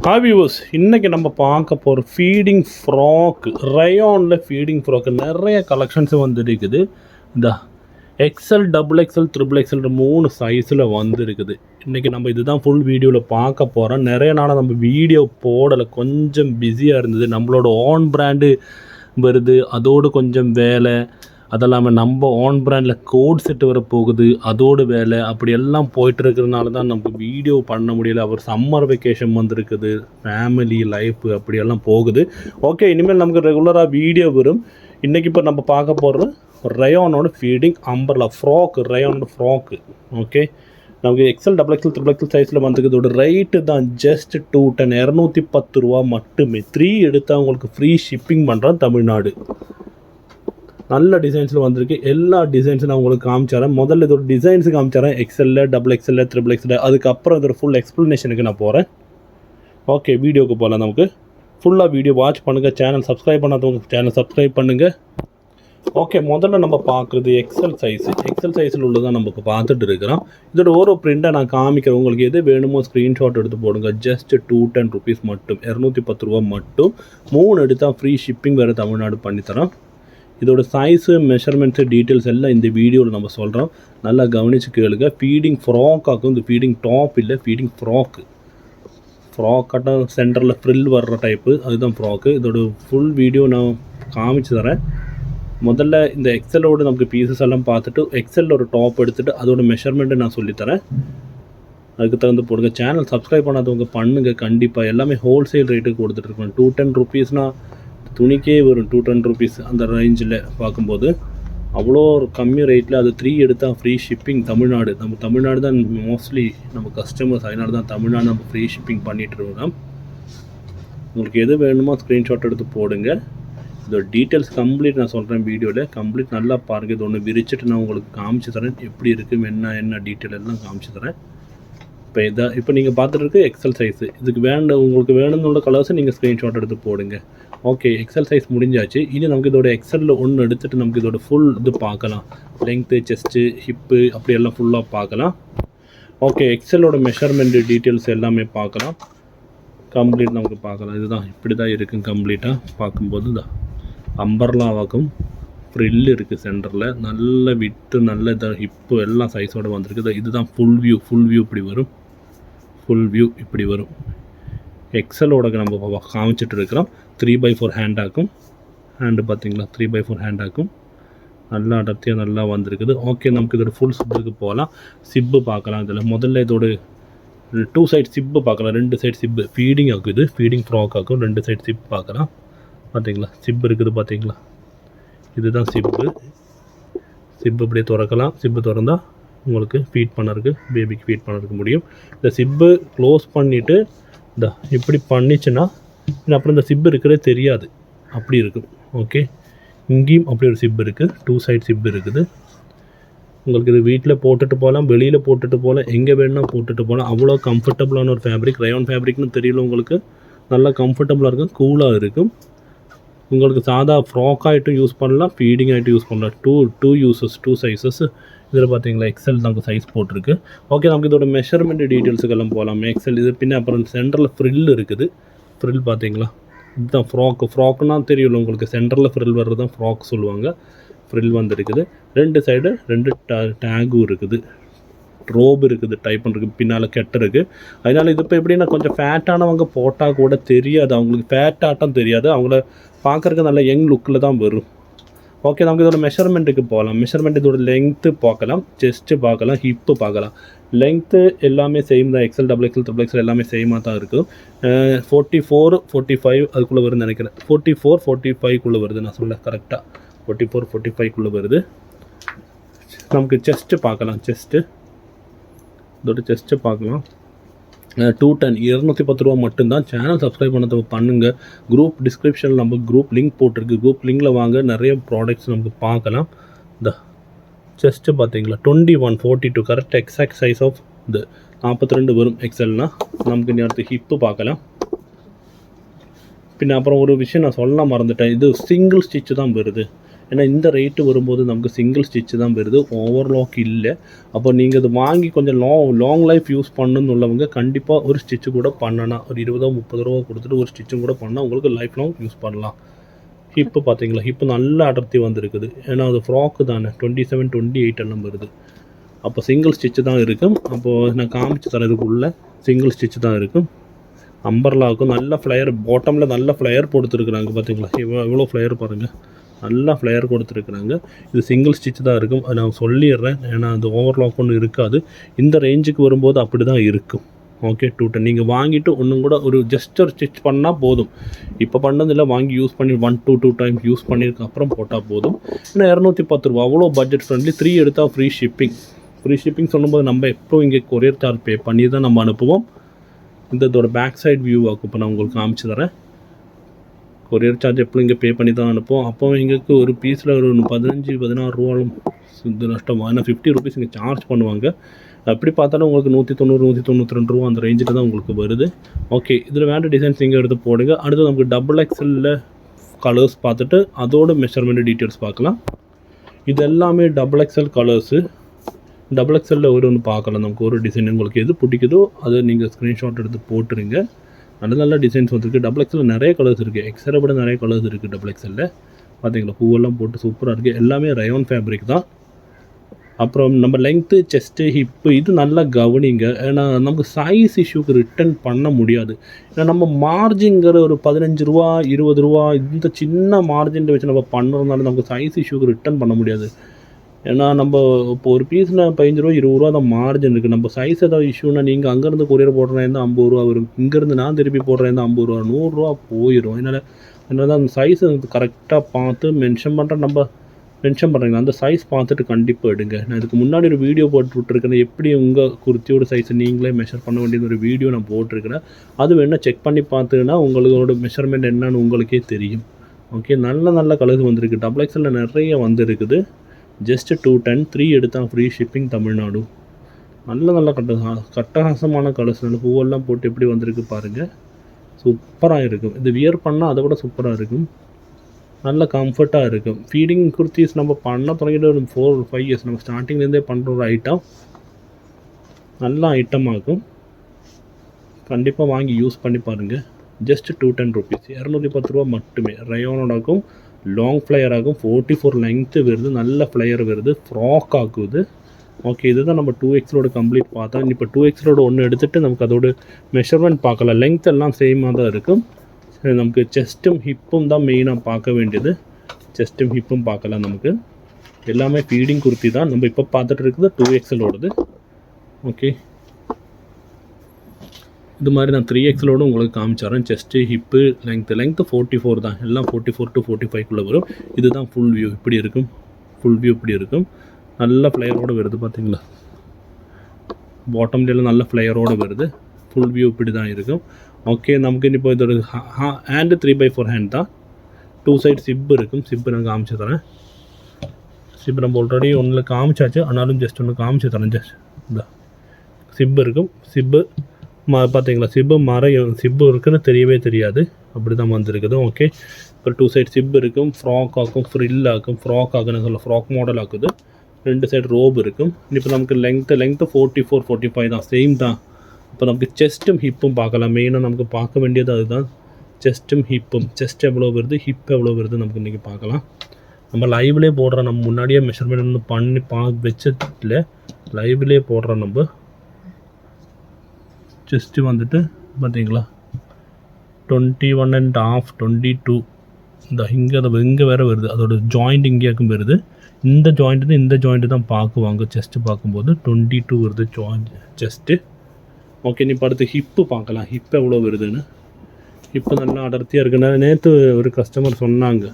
Hi viewers, இன்றைக்கி நம்ம பார்க்க போகிற ஃபீடிங் ஃப்ராக், ரயானில் ஃபீடிங் ஃப்ராக்கு நிறைய கலெக்ஷன்ஸ் வந்துருக்குது. இந்த XL, double XL, triple XL 3 சைஸில் வந்துருக்குது. இன்றைக்கி நம்ம இதுதான் ஃபுல் வீடியோவில் பார்க்க போகிறோம். நிறைய நாளாக நம்ம வீடியோ போடலை, கொஞ்சம் பிஸியாக இருந்தது. நம்மளோட ஓன் பிராண்டு வருது, அதோடு கொஞ்சம் வேலை. அதெல்லாமல் நம்ம ஓன் பிராண்டில் கோட் செட்டு வர போகுது, அதோடு வேலை. அப்படி எல்லாம் போயிட்டுருக்கிறதுனால தான் நமக்கு வீடியோ பண்ண முடியல. அவர் சம்மர் வெக்கேஷன் வந்திருக்குது, ஃபேமிலி லைஃப் அப்படியெல்லாம் போகுது. ஓகே, இனிமேல் நமக்கு ரெகுலராக வீடியோ வரும். இன்றைக்கி இப்போ நம்ம பார்க்க போகிறது ரயானோட ஃபீடிங் அம்பர்லா ஃப்ராக், ரயானோட ஃப்ராக்கு. ஓகே, நமக்கு XL, double XL, triple XL சைஸில் வந்துருக்குதோட ரேட்டு தான் ஜஸ்ட் 210, 210 ரூபா மட்டுமே. 3 எடுத்தால் உங்களுக்கு ஃப்ரீ ஷிப்பிங் பண்ணுறேன் தமிழ்நாடு. நல்ல டிசைன்ஸில் வந்திருக்கு. எல்லா டிசைன்ஸும் நான் உங்களுக்கு காமிச்சிடறேன். முதல்ல இதோட டிசைன்ஸு காமிச்சிடறேன், எக்ஸலில், டபுள் எக்ஸலில், ட்ரிபிள் எக்ஸலில். அதுக்கப்புறம் இதோட ஃபுல் எக்ஸ்ப்ளனேஷனுக்கு நான் போகிறேன். ஓகே, வீடியோக்கு போகலாம். நமக்கு ஃபுல்லாக வீடியோ வாட்ச் பண்ணுங்கள். சேனல் சப்ஸ்கிரைப் பண்ணாதவங்க சேனல் சப்ஸ்கிரைப் பண்ணுங்கள். ஓகே, முதல்ல நம்ம பார்க்குறது எக்ஸல் சைஸு. எக்ஸல் சைஸில் உள்ளதான் நம்ம இப்போ பார்த்துட்டு இருக்கிறோம். இதோட ஒரு பிரிண்ட்டை நான் காமிக்கிறேன். உங்களுக்கு எது வேணுமோ ஸ்க்ரீன்ஷாட் எடுத்து போடுங்க. ஜஸ்ட் 210 ருபீஸ் மட்டும், 210 ரூபா மட்டும். 3 எடுத்தால் ஃப்ரீ ஷிப்பிங் வேறு தமிழ்நாடு பண்ணித்தரோம். இதோட சைஸு, மெஷர்மெண்ட்ஸு, டீட்டெயில்ஸ் எல்லாம் இந்த வீடியோவில் நம்ம சொல்கிறோம். நல்லா கவனித்து கேளுங்க. ஃபீடிங் ஃப்ராக்காக்கும், இந்த ஃபீடிங் டாப் இல்லை, ஃபீடிங் ஃப்ராக்கு. ஃப்ராக்காட்டம் சென்டரில் ஃப்ரில் வர்ற டைப்பு, அதுதான் ஃப்ராக்கு. இதோட ஃபுல் வீடியோ நான் காமிச்சு தரேன். முதல்ல இந்த எக்ஸலோடு நமக்கு பீசஸ் எல்லாம் பார்த்துட்டு, எக்ஸலில் ஒரு டாப் எடுத்துகிட்டு அதோட மெஷர்மெண்ட்டு நான் சொல்லித்தரேன். அதுக்கு தகுந்து போடுங்க. சேனல் சப்ஸ்கிரைப் பண்ணாதவங்க பண்ணுங்கள் கண்டிப்பாக. எல்லாமே ஹோல்சேல் ரேட்டுக்கு கொடுத்துட்ருக்கோம். 210 ருபீஸ்னால் துணிக்கே வரும். 210 ருபீஸ் அந்த ரேஞ்சில் பார்க்கும்போது அவ்வளோ ஒரு கம்மி ரேட்டில் அது 3 எடுத்தால் ஃப்ரீ ஷிப்பிங் தமிழ்நாடு. நம்ம தமிழ்நாடு தான் மோஸ்ட்லி நம்ம கஸ்டமர்ஸ், அதனால தான் தமிழ்நாடு நம்ம ஃப்ரீ ஷிப்பிங் பண்ணிகிட்டு இருக்கோம். உங்களுக்கு எது வேணுமோ ஸ்க்ரீன்ஷாட் எடுத்து போடுங்க. இதோட டீட்டெயில்ஸ் கம்ப்ளீட் நான் சொல்கிறேன் வீடியோவில். கம்ப்ளீட் நல்லா பாருங்கள். இது ஒன்று விரிச்சிட்டு நான் உங்களுக்கு காமிச்சு தரேன், எப்படி இருக்குது என்ன டீட்டெயில் எல்லாம் காமிச்சு தரேன். இப்போ நீங்கள் பார்த்துட்டு இருக்கு எக்ஸல் சைஸு. இதுக்கு உங்களுக்கு வேணும்னு கலர்ஸை நீங்கள் ஸ்க்ரீன்ஷாட் எடுத்து போடுங்க. ஓகே, எக்ஸல் சைஸ் முடிஞ்சாச்சு. இனி நமக்கு இதோட எக்ஸலில் ஒன்று எடுத்துகிட்டு நமக்கு இதோட ஃபுல் இது பார்க்கலாம். லெங்க்த்து, செஸ்ட்டு, ஹிப்பு அப்படியெல்லாம் ஃபுல்லாக பார்க்கலாம். ஓகே, எக்ஸலோட மெஷர்மெண்ட்டு டீட்டெயில்ஸ் எல்லாமே பார்க்கலாம். கம்ப்ளீட் நமக்கு பார்க்கலாம். இதுதான் இப்படி தான் இருக்குது. கம்ப்ளீட்டாக பார்க்கும்போது தான் அம்பர்லாவாக்கும் ஃப்ரில் இருக்குது சென்டரில். நல்ல விட்டு, நல்ல இதாக ஹிப்பு எல்லாம் சைஸோடு வந்திருக்கு. இதுதான் ஃபுல் வியூ இப்படி வரும். ஃபுல் வியூ இப்படி வரும். எக்ஸலோட நம்ம காமிச்சிட்டு இருக்கிறோம். 3x4 ஹேண்டாக்கும். ஹேண்டு பார்த்தீங்களா, 3x4 ஹேண்டாக்கும் நல்லா அடர்த்தியாக நல்லா வந்திருக்குது. ஓகே, நமக்கு இதோட ஃபுல் சிப்புக்கு போகலாம். சிப்பு பார்க்கலாம். இதில் முதல்ல இதோட 2 சைட் சிப்பு பார்க்கலாம். 2 சைட் சிப்பு ஃபீடிங் ஆகுது, ஃபீடிங் ஃப்ராக் ஆகும். 2 சைட் சிப் பார்க்கலாம். பார்த்தீங்களா, சிப்பு இருக்குது பார்த்தீங்களா, இதுதான் சிப்பு. சிப்பு இப்படியே திறக்கலாம். சிப்பு திறந்தால் உங்களுக்கு ஃபீட் பண்ணறதுக்கு, பேபிக்கு ஃபீட் பண்ணறதுக்கு முடியும். இந்த சிப்பு க்ளோஸ் பண்ணிவிட்டு இந்த இப்படி பண்ணிச்சுன்னா அப்புறம் இந்த சிப்பு இருக்கிறதே தெரியாது, அப்படி இருக்கும். ஓகே, இங்கேயும் அப்படி ஒரு சிப்பு இருக்குது. 2 சைட் சிப்பு இருக்குது. உங்களுக்கு இது வீட்டில் போட்டுட்டு போகலாம், வெளியில் போட்டுட்டு போகலாம், எங்கே வேணும்னா போட்டுட்டு போகலாம். அவ்வளோ கம்ஃபர்டபுளான ஒரு ஃபேப்ரிக். ரயான் ஃபேப்ரிக்னு தெரியல உங்களுக்கு. நல்லா கம்ஃபர்டபுளாக இருக்கும், கூலாக இருக்கும். உங்களுக்கு சாதா ஃப்ராக் ஆகிட்டும் யூஸ் பண்ணலாம், ஃபீடிங் ஆகிட்டு யூஸ் பண்ணலாம். Two uses, 2 sizes. இதில் பார்த்தீங்களா, எக்ஸல் நமக்கு சைஸ் போட்டிருக்கு. ஓகே, நமக்கு இதோட மெஷர்மெண்ட் டீட்டெயில்ஸுக்கெல்லாம் போகலாம். எக்ஸல் இது பின்ன அப்புறம் சென்டரில் ஃப்ரில் இருக்குது. ஃப்ரில் பார்த்தீங்களா, இதுதான் ஃப்ராக்குன்னா தெரியல உங்களுக்கு. சென்டரில் ஃப்ரில் வர்றது தான் ஃப்ராக் சொல்லுவாங்க. ஃப்ரில் வந்துருக்குது. 2 சைடு 2 டேகும் இருக்குது. ரோப் இருக்குது, டைப் பண்ணுறதுக்கு. பின்னால் கெட்ட இருக்குது. அதனால் இது இப்போ எப்படின்னா கொஞ்சம் ஃபேட்டானவங்க போட்டால் கூட தெரியாது, அவங்களுக்கு ஃபேட் ஆட்டம் தெரியாது. அவங்கள பார்க்குறதுக்கு நல்ல யங் லுக்கில் தான் வரும். ஓகே, நமக்கு இதோட மெஷர்மெண்ட்டுக்கு போகலாம். மெஷர்மெண்ட் இதோட லெங்க்த்து பார்க்கலாம், செஸ்ட்டு பார்க்கலாம், ஹிப்பு பார்க்கலாம். லெங்க்த்து எல்லாமே சேம் தான். XL, double XL, triple XL எல்லாமே சேமாக தான் இருக்கும். 44, 45 அதுக்குள்ளே வருதுன்னு நினைக்கிறேன். 44, 45க்குள்ளே வருது. நான் சொல்ல கரெக்டாக 44, 45க்குள்ளே வருது. நமக்கு செஸ்ட்டு பார்க்கலாம். இதோட செஸ்ட்டு பார்க்கலாம். 210, 210 ரூபா மட்டும்தான். சேனல் சப்ஸ்கிரைப் பண்ணதை பண்ணுங்கள். குரூப் டிஸ்கிரிப்ஷனில் நம்ம குரூப் லிங்க் போட்டிருக்கு. குரூப் லிங்கில் வாங்க, நிறைய ப்ராடக்ட்ஸ் நமக்கு பார்க்கலாம். இந்த செஸ்ட்டு பார்த்தீங்களா, 21, 42 கரெக்ட் எக்ஸாக்ட் சைஸ் ஆஃப் இது 42 வரும் எக்ஸல்னால். நமக்கு இனி அடுத்து ஹிப்பு பார்க்கலாம். பின்ன அப்புறம் ஒரு விஷயம் நான் சொல்ல மறந்துட்டேன், இது சிங்கிள் ஸ்டிச்சு தான் வருது. ஏன்னா இந்த ரேட்டு வரும்போது நமக்கு சிங்கிள் ஸ்டிச்சு தான் வருது, ஓவர்லாக் இல்லை. அப்போ நீங்கள் அது வாங்கி கொஞ்சம் லாங் லைஃப் யூஸ் பண்ணணுன்னு உள்ளவங்க கண்டிப்பாக ஒரு ஸ்டிச்சு கூட பண்ணலாம். ஒரு 20-30 ரூபா கொடுத்துட்டு ஒரு ஸ்டிச்சும் கூட பண்ணால் உங்களுக்கு லைஃப் லாங் யூஸ் பண்ணலாம். ஹிப்பு பார்த்தீங்களா, ஹிப்பு நல்ல அடர்த்தி வந்திருக்குது. ஏன்னா அது ஃப்ராக்கு தானே, 27, 28 எல்லாம் வருது. அப்போ சிங்கிள் ஸ்டிச்சு தான் இருக்கும். அப்போது நான் காமிச்சு தரதுக்குள்ளே சிங்கிள் ஸ்டிச்சு தான் இருக்கும். அம்பர்லாவுக்கும் நல்ல ஃப்ளையர், பாட்டமில் நல்ல ஃப்ளையர் கொடுத்துருக்குறாங்க. பார்த்தீங்களா எவ்வளோ ஃப்ளையர் பாருங்கள், நல்லா ஃப்ளையர் கொடுத்துருக்குறாங்க. இது சிங்கிள் ஸ்டிச் தான் இருக்கும், அது நான் சொல்லிடுறேன். ஏன்னா அது ஓவர்லாக் ஒன்றும் இருக்காது. இந்த ரேஞ்சுக்கு வரும்போது அப்படி தான் இருக்கும். ஓகே, 210 நீங்கள் வாங்கிட்டு ஒன்றும் கூட ஒரு ஜஸ்ட் ஒரு ஸ்டிச் பண்ணால் போதும். இப்போ பண்ணதில்லை, வாங்கி யூஸ் பண்ணி 1 to 2 டைம்ஸ் யூஸ் பண்ணியிருக்க அப்புறம் போட்டால் போதும். ஏன்னா 210 ரூபா அவ்வளோ பட்ஜெட் ஃப்ரெண்ட்லி. 3 எடுத்தால் ஃப்ரீ ஷிப்பிங். ஃப்ரீ ஷிப்பிங் சொல்லும்போது நம்ம எப்போ இங்கே கொரியர் சார்ஜ் பே பண்ணி தான் நம்ம அனுப்புவோம். இதோட பேக் சைட் வியூவாக்கும் இப்போ நான் உங்களுக்கு காமிச்சு தரேன். கொரியர் சார்ஜ் எப்போ இங்கே பே பண்ணி தான் அனுப்போம். அப்போ எங்களுக்கு ஒரு பீஸில் ஒரு 15-16 ரூபாலும் இது நஷ்டம். ஆனால் 50 ருபீஸ் இங்கே சார்ஜ் பண்ணுவாங்க. அப்படி பார்த்தாலும் உங்களுக்கு 190-192 ரூபா அந்த ரேஞ்சில் தான் உங்களுக்கு வருது. ஓகே, இதில் வேறு டிசைன்ஸ் நீங்கள் எடுத்து போடுங்க. அடுத்து நமக்கு XXL கலர்ஸ் பார்த்துட்டு அதோட மெஷர்மெண்ட் டீட்டெயில்ஸ் பார்க்கலாம். இது எல்லாமே XXL கலர்ஸு. XXL ஒன்று பார்க்கலாம். நமக்கு ஒரு டிசைன் உங்களுக்கு எது பிடிக்குதோ அதை நீங்கள் ஸ்க்ரீன்ஷாட் எடுத்து போட்டுருங்க. நல்ல டிசைன்ஸ் வந்துருக்கு. XXL நிறைய கலர்ஸ் இருக்குது. எக்ஸலை விட நிறைய கலர்ஸ் இருக்குது XXL. பார்த்தீங்களா, பூவெல்லாம் போட்டு சூப்பராக இருக்குது. எல்லாமே ரயான் ஃபேப்ரிக் தான். அப்புறம் நம்ம லெங்க்த்து, செஸ்ட்டு, ஹிப்பு இது நல்லா கவனிங்க. ஏன்னா நமக்கு சைஸ் இஷ்யூக்கு ரிட்டன் பண்ண முடியாது. ஏன்னா நம்ம மார்ஜின்கிற ஒரு 15 ரூபா 20 ரூபா இந்த சின்ன மார்ஜின் வச்சு நம்ம பண்ணுறதுனால நமக்கு சைஸ் இஷ்யூக்கு ரிட்டன் பண்ண முடியாது. ஏன்னா நம்ம இப்போ ஒரு பீஸில் 15 ரூபா 20 ரூபா தான் மார்ஜின் இருக்குது. நம்ம சைஸ் ஏதாவது இஷ்யூனா நீங்கள் அங்கேருந்து கொரியர் போடுறேன் 50 ரூபா வரும், இங்கேருந்து நான் திருப்பி போடுறேன் 50 ரூபா 100 ரூபா போயிடும். அதனால தான் அந்த சைஸை கரெக்டாக பார்த்து மென்ஷன் பண்ணுறீங்க. அந்த சைஸ் பார்த்துட்டு கண்டிப்பாக எடுங்க. நான் இதுக்கு முன்னாடி ஒரு வீடியோ போட்டு விட்ருக்கேன், எப்படி உங்கள் குர்த்தியோட சைஸை நீங்களே மெஷர் பண்ண வேண்டியது ஒரு வீடியோ நான் போட்டிருக்கிறேன். அது வேணால் செக் பண்ணி பார்த்துன்னா உங்களோட மெஷர்மெண்ட் என்னன்னு உங்களுக்கே தெரியும். ஓகே, நல்ல கலர்ஸ் வந்திருக்கு. XXL நிறைய வந்துருக்குது. ஜஸ்ட் 210, 3 எடுத்தால் ஃப்ரீ ஷிப்பிங் தமிழ்நாடு. நல்ல கட்டகாசமான கலர்ஸ், நல்ல பூவெல்லாம் போட்டு எப்படி வந்திருக்கு பாருங்கள், சூப்பராக இருக்கும். இது வியர் பண்ணால் அதை விட சூப்பராக இருக்கும். நல்ல கம்ஃபர்ட்டாக இருக்கும். ஃபீடிங் குர்த்திஸ் நம்ம பண்ண தொடங்கிட்டு ஒரு 4-5 இயர்ஸ் நம்ம ஸ்டார்டிங்லேருந்தே பண்ணுற ஒரு ஐட்டம், நல்ல ஐட்டமாகும். கண்டிப்பாக வாங்கி யூஸ் பண்ணி பாருங்கள். ஜஸ்ட் 210 ருபீஸ், 210 ரூபா மட்டுமே. ரயோனோடாகும், லாங் ஃப்ளையர் ஆகும், 44 லெங்க்த்து வருது, நல்ல ஃப்ளையர் வருது, ஃப்ராக் ஆகுது. ஓகே, இதுதான் நம்ம 2XL கம்ப்ளீட் பார்த்தோம். இப்போ 2XL ஒன்று எடுத்துகிட்டு நமக்கு அதோட மெஷர்மெண்ட் பார்க்கலாம். லெங்க்த் எல்லாம் சேமாக தான் இருக்கும். நமக்கு செஸ்ட்டும் ஹிப்பும் தான் மெயினாக பார்க்க வேண்டியது. செஸ்ட்டும் ஹிப்பும் பார்க்கலாம். நமக்கு எல்லாமே ஃபீடிங் குர்த்தி தான். நம்ம இப்போ பார்த்துட்டு இருக்குது 2XL. ஓகே, இது மாதிரி நான் 3XL உங்களுக்கு காமிச்சிட்றேன். செஸ்ட்டு, ஹிப்பு, லெங்க்த்து 44 தான். எல்லாம் 44 to 45 வரும். இதுதான் ஃபுல் வியூ. இப்படி இருக்கும். ஃபுல் வியூ இப்படி இருக்கும். நல்ல ஃப்ளையரோடு வருது பார்த்தீங்களா, பாட்டம்லாம் நல்ல ஃப்ளையரோடு வருது. ஃபுல் வியூ இப்படி தான் இருக்கும். ஓகே, நமக்கு இப்போ இது ஒரு ஹேண்டு 3/4 ஹேண்ட் தான். 2 சைட் சிப்பு இருக்கும். சிப்பு நான் காமிச்சு தரேன். சிப்பு நம்ம ஆல்ரெடி ஒன்றில் காமிச்சாச்சு, ஆனாலும் ஜஸ்ட் ஒன்று காமிச்சு தரேன். ஜஸ்ட் இந்த சிப்பு இருக்கும். சிப்பு பார்த்தீங்களா, சிப்பு இருக்குன்னு தெரியவே தெரியாது, அப்படி தான் வந்திருக்குது. ஓகே, இப்போ 2 சைட் சிப்பு இருக்கும். ஃப்ராக் ஆகும், ஃப்ரில் ஆகும். ஃப்ராக் ஆகுன்னு சொல்ல ஃப்ராக் மாடல் ஆகுது. 2 சைடு ரோப் இருக்கும். இப்போ நமக்கு லெங்க்த்து 44, 45 தான், சேம் தான். இப்போ நமக்கு செஸ்ட்டும் ஹிப்பும் பார்க்கலாம். மெயினாக நமக்கு பார்க்க வேண்டியது அதுதான், செஸ்ட்டும் ஹிப்பும். செஸ்ட் எவ்வளோ வருது, ஹிப் எவ்வளோ வருது நமக்கு இன்றைக்கி பார்க்கலாம். நம்ம லைவ்லேயே போடுறோம். நம்ம முன்னாடியே மெஷர்மெண்ட் பண்ணி வச்சதில் லைவ்லேயே போடுறோம். நம்ம செஸ்ட்டு வந்துட்டு பார்த்தீங்களா 21.5, 22 இந்த இங்கே வேறு வருது. அதோட ஜாயிண்ட் இங்கேயாக்கும் வருது. இந்த ஜாயிண்ட்டு தான் பார்க்குவாங்க. செஸ்ட்டு பார்க்கும்போது 22 வருது ஜாயிண்ட் செஸ்ட்டு. ஓகே, நீ அடுத்து ஹிப்பு பார்க்கலாம். ஹிப்பு எவ்வளோ வருதுன்னு. ஹிப்பு நல்லா அடர்த்தியாக இருக்குன்னா, நேற்று ஒரு கஸ்டமர் சொன்னாங்க,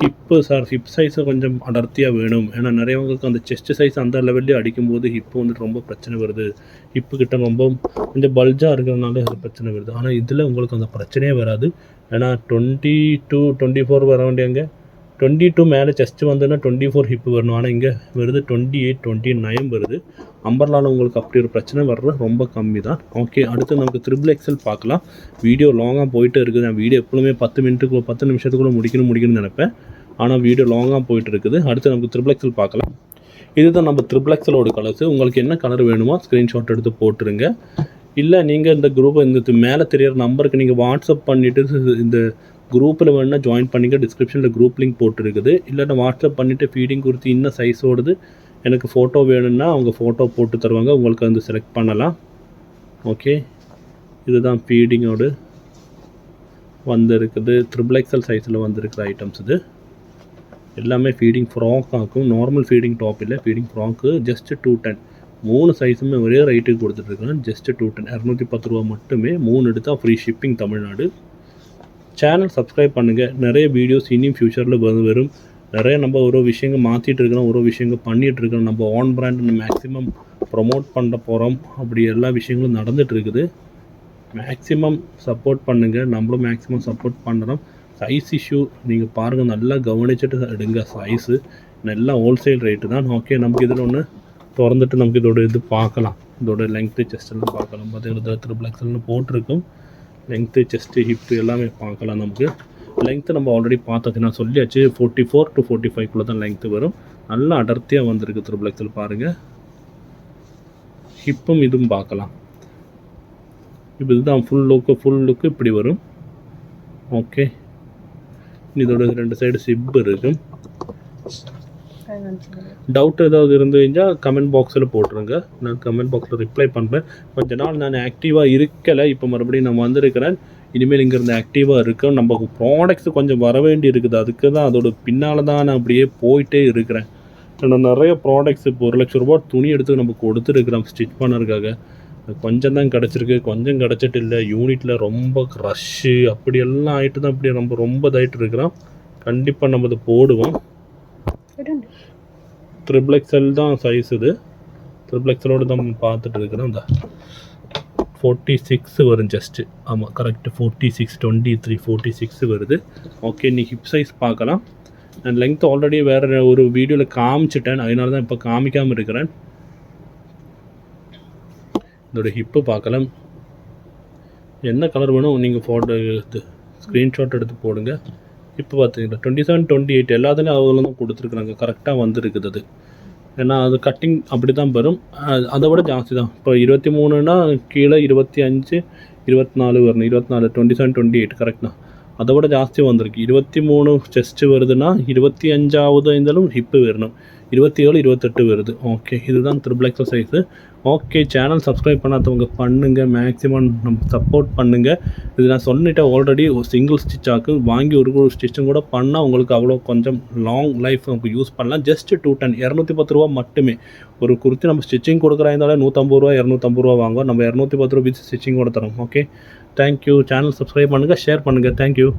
ஹிப்பு சார் ஹிப் சைஸை கொஞ்சம் அடர்த்தியாக வேணும். ஏன்னா நிறையவங்களுக்கு அந்த செஸ்ட் சைஸ் அந்த லெவல்லே அடிக்கும்போது ஹிப்பு வந்துட்டு ரொம்ப பிரச்சனை வருது. ஹிப்பு கிட்ட ரொம்ப கொஞ்சம் பல்ஜாக இருக்கிறதுனால அது பிரச்சனை வருது. ஆனால் இதில் உங்களுக்கு அந்த பிரச்சனையே வராது. ஏன்னா 22, 24 வர வேண்டியங்க. 22 மேலே செஸ்ட்டு வந்ததுன்னா 24 ஹிப்பு வரணும். ஆனால் இங்கே வருது 28, 29 வருது. அம்பர்லாவில் உங்களுக்கு அப்படி ஒரு பிரச்சனை வர்றது ரொம்ப கம்மி தான். ஓகே, அடுத்து நமக்கு XXL பார்க்கலாம். வீடியோ லாங்காக போயிட்டு இருக்குது. நான் வீடியோ எப்பவுமே 10 நிமிஷத்துக்குள்ளே முடிக்கணும்னு நினைப்பேன். ஆனால் வீடியோ லாங்காக போயிட்டு இருக்குது. அடுத்து நமக்கு ட்ரிபிள் எக்ஸல் பார்க்கலாம். இதுதான் நம்ம ட்ரிபிள் எக்ஸலோட கலர்ஸு. உங்களுக்கு என்ன கலர் வேணுமோ ஸ்க்ரீன்ஷாட் எடுத்து போட்டுருங்க. இல்லை நீங்கள் இந்த குரூப்பை இந்த மேலே தெரியிற நம்பருக்கு நீங்கள் வாட்ஸ்அப் பண்ணிவிட்டு இந்த குரூப்பில் வேணுன்னா ஜாயின் பண்ணிக்க. டிஸ்கிரிப்ஷனில் குரூப் லிங்க் போட்டுருக்குது. இல்லைன்னா வாட்ஸ்அப் பண்ணிவிட்டு ஃபீடிங் குறித்து இன்னும் சைஸோடது எனக்கு ஃபோட்டோ வேணும்னா அவங்க ஃபோட்டோ போட்டு தருவாங்க. உங்களுக்கு வந்து செலக்ட் பண்ணலாம். ஓகே, இதுதான் ஃபீடிங்கோடு வந்திருக்குது. ட்ரிபிள் எக்ஸல் சைஸில் வந்திருக்கிற ஐட்டம்ஸ் இது எல்லாமே ஃபீடிங் ஃப்ராக் ஆகும். நார்மல் ஃபீடிங் டாப் இல்லை, ஃபீடிங் ஃப்ராக்கு. ஜஸ்ட்டு 210. 3 சைஸுமே ஒரே ரேட்டுக்கு கொடுத்துட்ருக்கேன். ஜஸ்ட்டு 210, 210 ரூபா மட்டுமே. 3 எடுத்தால் free shipping Tamil Nadu. Channel subscribe பண்ணுங்கள். நிறைய வீடியோஸ் இனியும் ஃப்யூச்சரில் வரும். நிறைய நம்ம ஒரு விஷயங்கள் மாற்றிட்டு இருக்கிறோம், ஒரு விஷயங்கள் பண்ணிகிட்ருக்கிறோம். நம்ம ஆன் பிராண்ட் மேக்ஸிமம் ப்ரொமோட் பண்ண போகிறோம். அப்படி எல்லா விஷயங்களும் நடந்துகிட்ருக்குது. மேக்ஸிமம் சப்போர்ட் பண்ணுங்கள். நம்மளும் மேக்ஸிமம் சப்போர்ட் பண்ணுறோம். சைஸ் இஷ்யூ நீங்கள் பாருங்கள், நல்லா கவனிச்சுட்டு எடுங்க. சைஸு நல்லா ஹோல்சேல் ரேட்டு தான். ஓகே, நமக்கு இதில் ஒன்று திறந்துட்டு நமக்கு இதோட இது பார்க்கலாம். இதோட லெங்க்த்து செஸ்ட்டெல்லாம் பார்க்கலாம். பார்த்தீங்கன்னா ட்ரிபிள் எக்ஸல்னு போட்டிருக்கும். லெங்க்த்து செஸ்ட்டு ஹிப்பு எல்லாமே பார்க்கலாம். நமக்கு லெங்க்த்து நம்ம ஆல்ரெடி பார்த்தது நான் சொல்லியாச்சு. 44 to 45 தான் லெங்க்த்து வரும். நல்லா அடர்த்தியாக வந்திருக்கு ட்ரிபிள் எக்ஸல் பாருங்கள். ஹிப்பும் இதுவும் பார்க்கலாம். இப்போ இதுதான் ஃபுல் லுக்கு இப்படி வரும். ஓகே, இதோட 2 சைடு சிப் இருக்கும். டவுட் ஏதாவது இருந்துச்சுன்னா கமெண்ட் பாக்ஸில் போட்டுருங்க. நான் கமெண்ட் பாக்ஸில் ரிப்ளை பண்ணுறேன். கொஞ்ச நாள் நான் ஆக்டிவாக இருக்கலை, இப்போ மறுபடியும் நான் வந்திருக்கிறேன். இனிமேல் இங்கேருந்து ஆக்டிவாக இருக்கேன். நம்ம ப்ராடக்ட்ஸ் கொஞ்சம் வர வேண்டி இருக்குது. அதுக்கு தான் அதோட பின்னால் தான் நான் அப்படியே போயிட்டே இருக்கிறேன். நான் நிறைய ப்ராடக்ட்ஸ் இப்போ 1 லட்ச ரூபா துணி எடுத்து நம்ம கொடுத்துருக்குறோம் ஸ்டிச் பண்ணுறதுக்காக. கொஞ்சம் தான் கிடச்சிருக்கு, கொஞ்சம் கிடச்சிட்டு இல்லை. யூனிட்டில் ரொம்ப ரஷ்ஷு அப்படியெல்லாம் ஆகிட்டு தான் இப்படி நம்ம ரொம்ப இதாகிட்டு இருக்கிறோம். கண்டிப்பாக நம்ம இதை போடுவோம். ட்ரிபிள் எக்ஸல் தான் சைஸ் இது. ட்ரிபிள் எக்ஸலோடு தான் நம்ம பார்த்துட்டு இருக்கிறோம். இந்த 46 வரும் ஜஸ்ட்டு. ஆமாம், கரெக்டு. 46, 23, 46 வருது. ஓகே, நீ ஹிப் சைஸ் பார்க்கலாம். நான் லெங்த் ஆல்ரெடி வேறு ஒரு வீடியோவில் காமிச்சிட்டேன், அதனால தான் இப்போ காமிக்காமல் இருக்கிறேன். இதோட ஹிப்பு பார்க்கலாம். என்ன கலர் வேணும் நீங்கள் ஃபோட்டோ எடுத்து ஸ்க்ரீன்ஷாட் எடுத்து போடுங்க. இப்போ பார்த்தீங்கன்னா 27, 28 எல்லாத்துலேயும் அவங்களும் தான் கொடுத்துருக்குறாங்க. கரெக்டாக வந்துருக்குது அது. ஏன்னா அது கட்டிங் அப்படி தான் வரும். அதை விட ஜாஸ்தி தான். இப்போ 23னா கீழே 25, 24 வரணும். 24, 27, 28 கரெக்ட் தான். அதை விட ஜாஸ்தி வந்திருக்கு. 23 செஸ்ட்டு வருதுன்னா 25வது இருந்தாலும் ஹிப்பு வரணும். 27, 28 வருது. ஓகே, இதுதான் triple XL size. Okay, channel subscribe பண்ணாதவங்க பண்ணுங்கள். மேக்ஸிமம் நம்ம சப்போர்ட் பண்ணுங்கள். இது நான் சொல்லிட்டேன் ஆல்ரெடி. ஒரு சிங்கிள் ஸ்டிச்சாக்கு வாங்கி ஒரு ஸ்டிச்சும் கூட பண்ணால் உங்களுக்கு அவ்வளோ கொஞ்சம் லாங் லைஃப் நமக்கு யூஸ் பண்ணலாம். ஜஸ்ட்டு 210, 210 ரூபா மட்டுமே. ஒரு குர்த்தி நம்ம ஸ்டிச்சிங் கொடுக்குறா இருந்தாலே 150 ரூபா 250 ரூபா வாங்குவோம். நம்ம 210 ரூபா வித் ஸ்டிச்சிங் கூட தரோம். Okay, thank you. சேனல் சப்ஸ்கிரைப் பண்ணுங்கள், ஷேர் பண்ணுங்கள். தேங்க்யூ.